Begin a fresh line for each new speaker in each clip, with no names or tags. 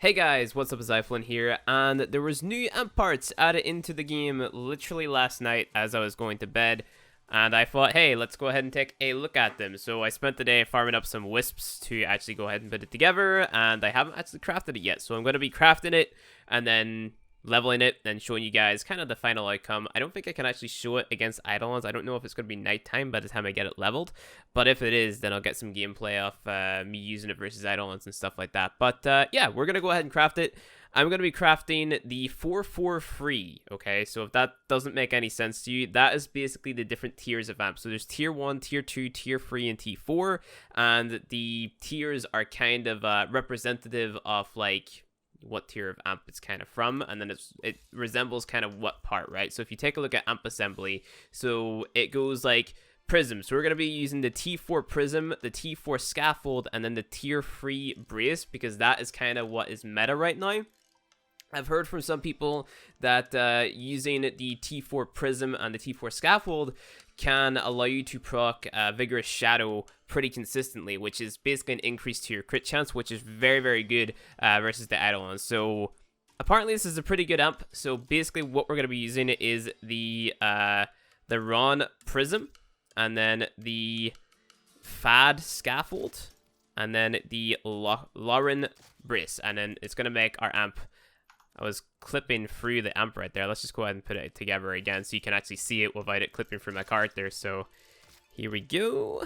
Hey guys, what's up, it's iFlynn here, and there was new amp parts added into the game literally last night as I was going to bed, and I thought, hey, let's go ahead and take a look at them. So I spent the day farming up some wisps to actually go ahead and put it together, and I haven't actually crafted it yet, so I'm going to be crafting it, and then leveling it, and showing you guys kind of the final outcome. I don't think I can actually show it against Eidolons. I don't know if it's going to be nighttime by the time I get it leveled, but if it is, then I'll get some gameplay of me using it versus Eidolons and stuff like that. But yeah, we're going to go ahead and craft it. I'm going to be crafting the 443, okay? So if that doesn't make any sense to you, that is basically the different tiers of amps. So there's tier 1, tier 2, tier 3, and T4, and the tiers are kind of representative of, like, what tier of amp it's kind of from, and then it resembles kind of what part, right? So if you take a look at amp assembly, so it goes like prism. So we're going to be using the T4 prism, the T4 scaffold, and then the tier 3 brace, because that is kind of what is meta right now. I've heard from some people that using the T4 prism and the T4 scaffold can allow you to proc Vigorous Shadow pretty consistently, which is basically an increase to your crit chance, which is very, very good versus the Eidolons. So apparently this is a pretty good amp. So basically what we're going to be using is the Ron prism, and then the Fad scaffold, and then the Lauren brace, and then it's going to make our amp. I was clipping through the amp right there. Let's just go ahead and put it together again so you can actually see it without it clipping through my character. So here we go.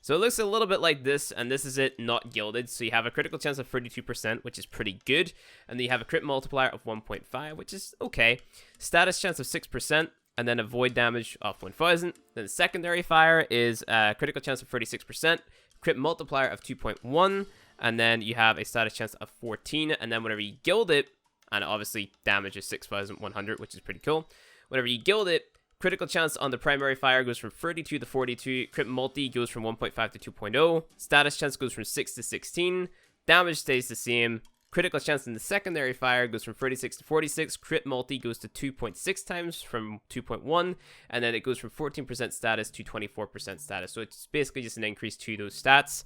So it looks a little bit like this, and this is it not gilded. So you have a critical chance of 32%, which is pretty good. And then you have a crit multiplier of 1.5, which is okay. Status chance of 6%, and then a void damage of 1000. Then the secondary fire is a critical chance of 36%, crit multiplier of 2.1, and then you have a status chance of 14. And then whenever you gild it, and obviously damage is 6100, which is pretty cool. Whenever you gild it, critical chance on the primary fire goes from 32 to 42. Crit multi goes from 1.5 to 2.0. Status chance goes from 6 to 16. Damage stays the same. Critical chance in the secondary fire goes from 36 to 46. Crit multi goes to 2.6 times from 2.1. And then it goes from 14% status to 24% status. So it's basically just an increase to those stats.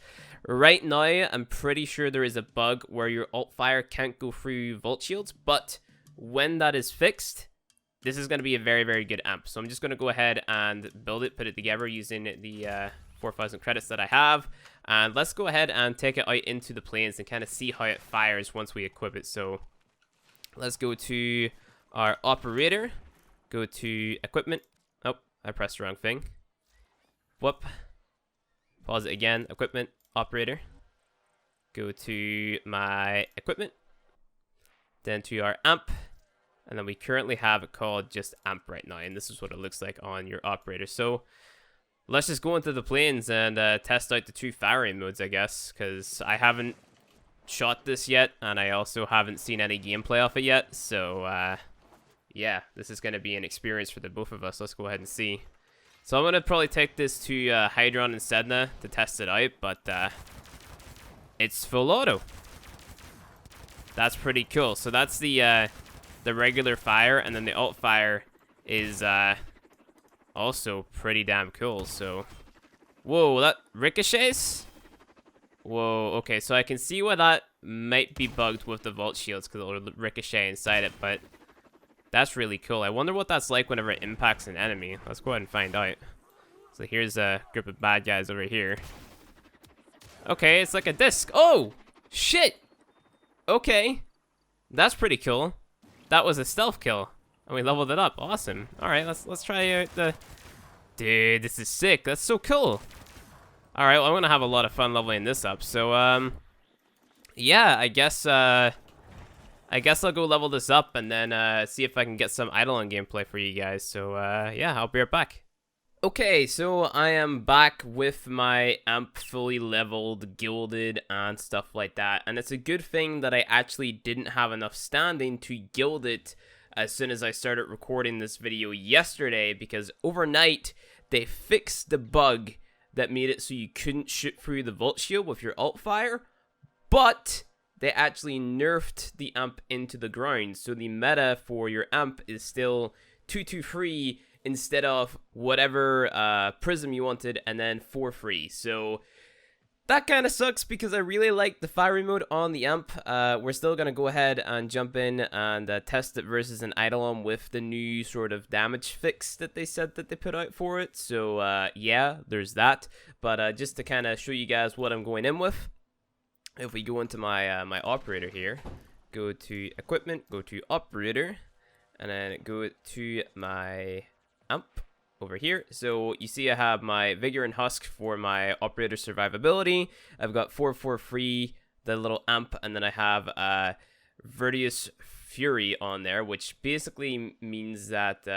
Right now, I'm pretty sure there is a bug where your alt fire can't go through vault shields. But when that is fixed, this is going to be a very, very good amp. So I'm just going to go ahead and build it, put it together using the 4,000 credits that I have. And let's go ahead and take it out into the plains and kind of see how it fires once we equip it. So let's go to our operator, go to equipment. Oh, I pressed the wrong thing. Whoop. Pause it again. Equipment, operator. Go to my equipment. Then to our amp. And then we currently have it called just amp right now. And this is what it looks like on your operator. So let's just go into the plains and test out the two firing modes, I guess, because I haven't shot this yet, and I also haven't seen any gameplay of it yet. So, yeah, this is going to be an experience for the both of us. Let's go ahead and see. So I'm going to probably take this to Hydron and Sedna to test it out, but it's full auto. That's pretty cool. So that's the regular fire, and then the alt fire is also pretty damn cool. So whoa, that ricochets. Whoa, okay, so I can see why that might be bugged with the vault shields, because it'll ricochet inside it, but that's really cool. I wonder what that's like whenever it impacts an enemy. Let's go ahead and find out. So here's a group of bad guys over here. Okay, it's like a disc. Oh shit. Okay, that's pretty cool. That was a stealth kill, and we leveled it up. Awesome. All right, let's try out the. Dude, this is sick. That's so cool. All right, well, I'm gonna have a lot of fun leveling this up. So yeah, I guess I'll go level this up and then see if I can get some Eidolon gameplay for you guys. So yeah, I'll be right back. Okay, so I am back with my amp fully leveled, gilded, and stuff like that. And it's a good thing that I actually didn't have enough standing to gild it as soon as I started recording this video yesterday, because overnight they fixed the bug that made it so you couldn't shoot through the vault shield with your alt fire, but they actually nerfed the amp into the ground. So the meta for your amp is still 223 instead of whatever prism you wanted, and then 4-3. So that kind of sucks because I really like the fiery mode on the amp. We're still going to go ahead and jump in and test it versus an Eidolon with the new sort of damage fix that they said that they put out for it. So yeah, there's that. But just to kind of show you guys what I'm going in with, if we go into my my operator here, go to equipment, go to operator, and then go to my amp over here. So you see I have my Vigor and Husk for my operator survivability. I've got 443, the little amp, and then I have Vertius Fury on there, which basically means that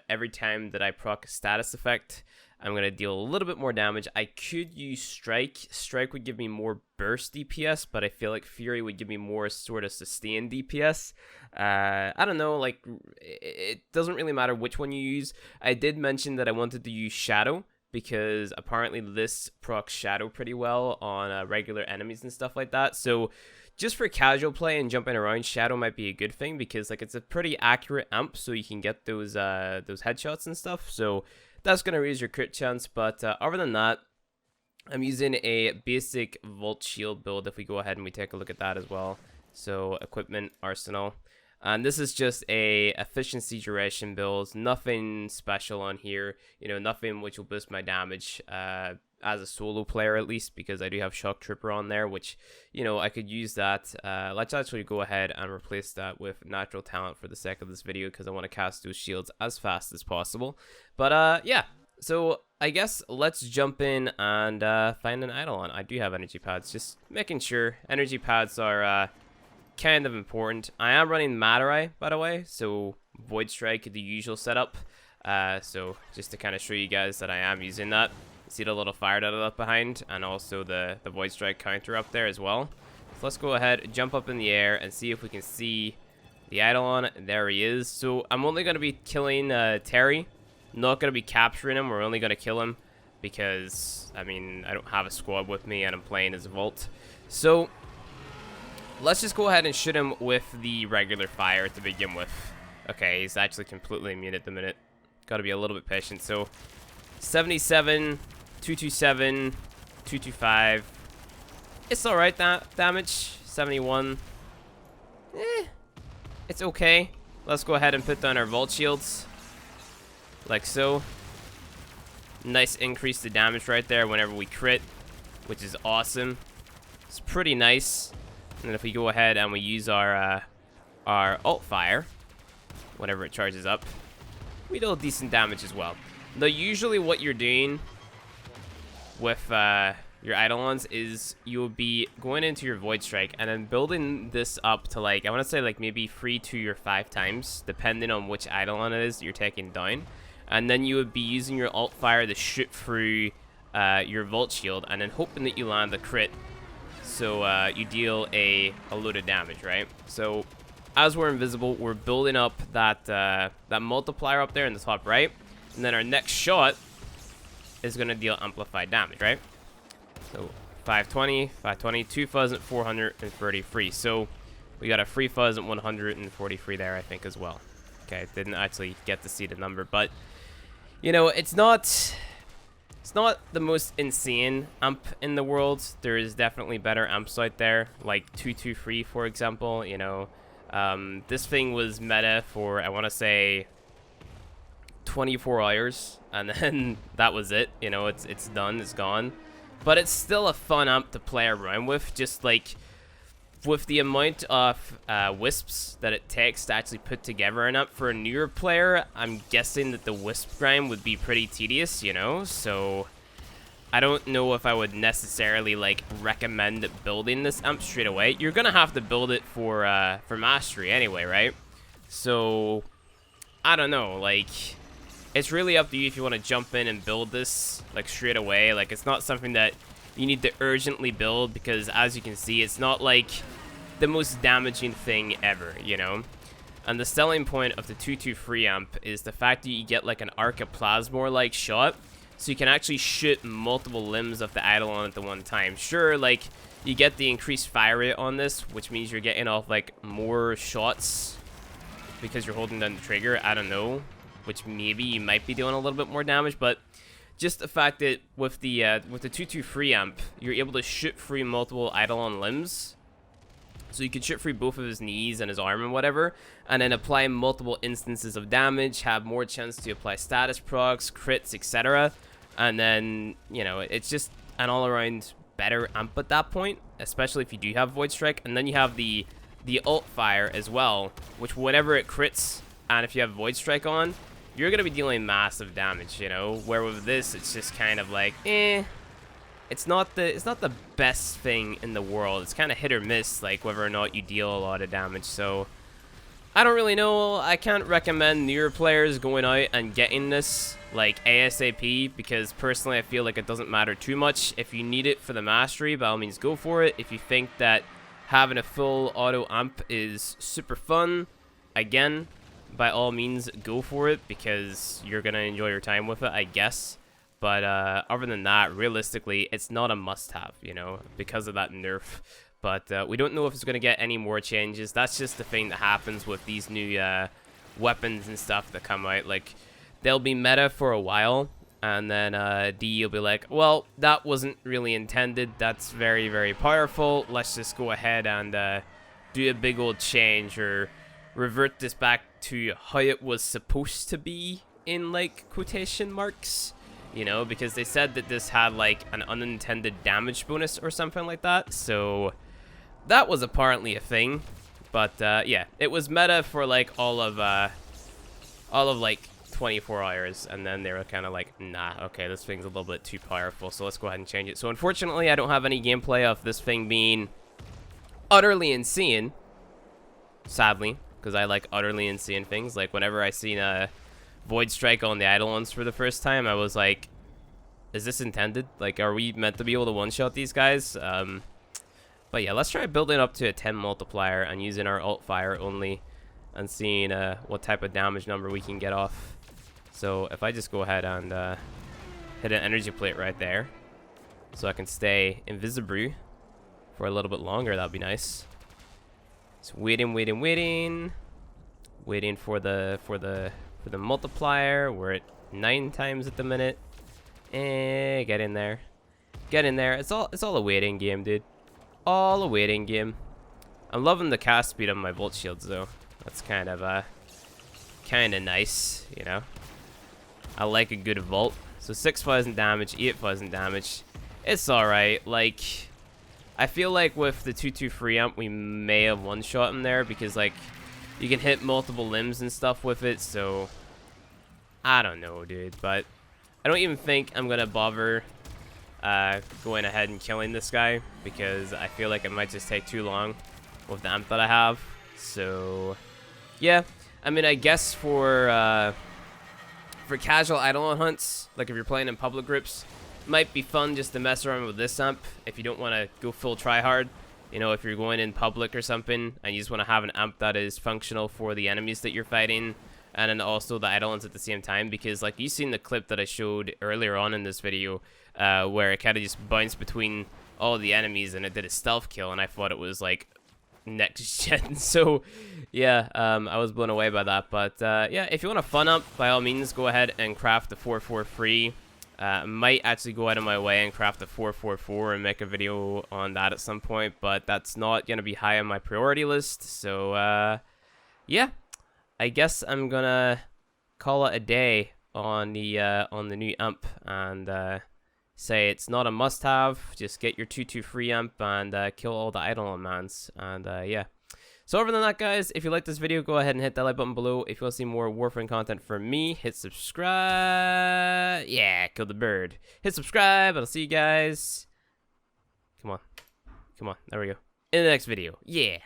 every time that I proc a status effect, I'm going to deal a little bit more damage. I could use Strike. Strike would give me more burst DPS, but I feel like Fury would give me more sort of sustained DPS. I don't know, like, it doesn't really matter which one you use. I did mention that I wanted to use Shadow, because apparently this procs Shadow pretty well on regular enemies and stuff like that. So just for casual play and jumping around, Shadow might be a good thing, because like it's a pretty accurate amp, so you can get those headshots and stuff. So that's going to raise your crit chance, but other than that, I'm using a basic Volt Shield build if we go ahead and we take a look at that as well. So equipment, arsenal. And this is just a efficiency duration build, nothing special on here, you know, nothing which will boost my damage as a solo player at least, because I do have Shock Trooper on there, which, you know, I could use that. Let's actually go ahead and replace that with Natural Talent for the sake of this video, because I want to cast those shields as fast as possible. But yeah, so I guess let's jump in and find an Eidolon. I do have energy pads, just making sure. Energy pads are kind of important. I am running Matarai, by the way, so Void Strike, the usual setup. So just to kind of show you guys that I am using that. See the little fire that I left behind, and also the Void Strike counter up there as well. So let's go ahead, jump up in the air, and see if we can see the Eidolon. There he is. So I'm only going to be killing Terry. Not going to be capturing him. We're only going to kill him because, I mean, I don't have a squad with me, and I'm playing as Volt. So let's just go ahead and shoot him with the regular fire to begin with. Okay, he's actually completely immune at the minute. Got to be a little bit patient. So 77, 227, 225. It's alright, that damage. 71. It's okay. Let's go ahead and put down our Volt Shields. Like so. Nice increase to damage right there whenever we crit, which is awesome. It's pretty nice. And then if we go ahead and we use our alt fire, whenever it charges up, we deal decent damage as well. Though usually what you're doing with your Eidolons is you'll be going into your Void Strike and then building this up to, like, I want to say like maybe 3, 2, or 5 times, depending on which Eidolon it is that you're taking down. And then you would be using your alt fire to shoot through your Volt Shield, and then hoping that you land a crit, so you deal a load of damage, right? So as we're invisible, we're building up that that multiplier up there in the top right, and then our next shot is going to deal amplified damage, right? So 520, 520, 2,433. So we got a free fuzz at 143 there, I think, as well. Okay, didn't actually get to see the number, but you know, it's not the most insane amp in the world. There is definitely better amps out there, like 223, for example. You know, this thing was meta for, I want to say, 24 hours, and then that was it. You know, it's done, it's gone. But it's still a fun amp to play around with, just like with the amount of wisps that it takes to actually put together an amp for a newer player. I'm guessing that the wisp grind would be pretty tedious, you know, so I don't know if I would necessarily like recommend building this amp straight away. You're gonna have to build it for mastery anyway, right? So I don't know, like, it's really up to you if you want to jump in and build this like straight away. Like, it's not something that you need to urgently build, because as you can see, it's not like the most damaging thing ever, you know? And the selling point of the 223 amp is the fact that you get like an Archiplasmor-like shot, so you can actually shoot multiple limbs of the Eidolon at the one time. Sure, like, you get the increased fire rate on this, which means you're getting off like more shots because you're holding down the trigger. I don't know, which maybe you might be doing a little bit more damage, but just the fact that with the 2-2 free amp, you're able to shoot free multiple Eidolon limbs. So you can shoot free both of his knees and his arm and whatever, and then apply multiple instances of damage, have more chance to apply status procs, crits, etc. And then, you know, it's just an all-around better amp at that point, especially if you do have Void Strike. And then you have the ult fire as well, which whenever it crits, and if you have Void Strike on, you're gonna be dealing massive damage, you know. Where with this, it's just kind of like, it's not the best thing in the world. It's kind of hit or miss, like whether or not you deal a lot of damage. So I don't really know. I can't recommend newer players going out and getting this like ASAP, because personally I feel like it doesn't matter too much. If you need it for the mastery, by all means go for it. If you think that having a full auto amp is super fun, again, by all means go for it, because you're gonna enjoy your time with it, I guess. But other than that, realistically, it's not a must-have, you know, because of that nerf. But we don't know if it's going to get any more changes. That's just the thing that happens with these new weapons and stuff that come out. Like, they'll be meta for a while, and then D will be like, well, that wasn't really intended. That's very, very powerful. Let's just go ahead and do a big old change, or revert this back to how it was supposed to be, in, like, quotation marks. You know, because they said that this had like an unintended damage bonus or something like that. So that was apparently a thing. But yeah, it was meta for like all of like 24 hours, and then they were kind of like, nah, okay, this thing's a little bit too powerful, so let's go ahead and change it. So unfortunately, I don't have any gameplay of this thing being utterly insane, sadly, because I like utterly insane things. Like whenever I seen a Void Strike on the Eidolons for the first time, I was like, is this intended? Like, are we meant to be able to one-shot these guys? But yeah, let's try building up to a 10 multiplier and using our ult fire only, and seeing what type of damage number we can get off. So if I just go ahead and hit an energy plate right there, so I can stay invisible for a little bit longer, that'd be nice. So waiting for the multiplier. We're at 9 times at the minute. Get in there. It's all a waiting game, dude. All a waiting game. I'm loving the cast speed of my Volt Shields, though. That's kind of nice, you know. I like a good Volt. So 6,000 damage, 8,000 damage. It's alright. Like, I feel like with the 2-2 free amp, we may have one-shot him there, because, like, you can hit multiple limbs and stuff with it, so I don't know, dude. But I don't even think I'm gonna bother going ahead and killing this guy, because I feel like it might just take too long with the amp that I have. So yeah, I mean, I guess for casual Eidolon hunts, like if you're playing in public groups, it might be fun just to mess around with this amp if you don't want to go full tryhard. You know, if you're going in public or something and you just want to have an amp that is functional for the enemies that you're fighting, and then also the Eidolons at the same time. Because, like, you've seen the clip that I showed earlier on in this video, where it kind of just bounced between all the enemies and it did a stealth kill, and I thought it was, like, next gen. So, yeah, I was blown away by that. But, yeah, if you want a fun amp, by all means, go ahead and craft the 4-4 free. Might actually go out of my way and craft the 444 and make a video on that at some point, but that's not going to be high on my priority list. So, yeah, I guess I'm going to call it a day on the new amp, and say it's not a must-have. Just get your 2-2 free amp and kill all the Eidolon mans, and yeah. So other than that, guys, if you like this video, go ahead and hit that like button below. If you want to see more Warframe content from me, hit subscribe. Yeah, kill the bird. Hit subscribe, and I'll see you guys. Come on. There we go. In the next video. Yeah.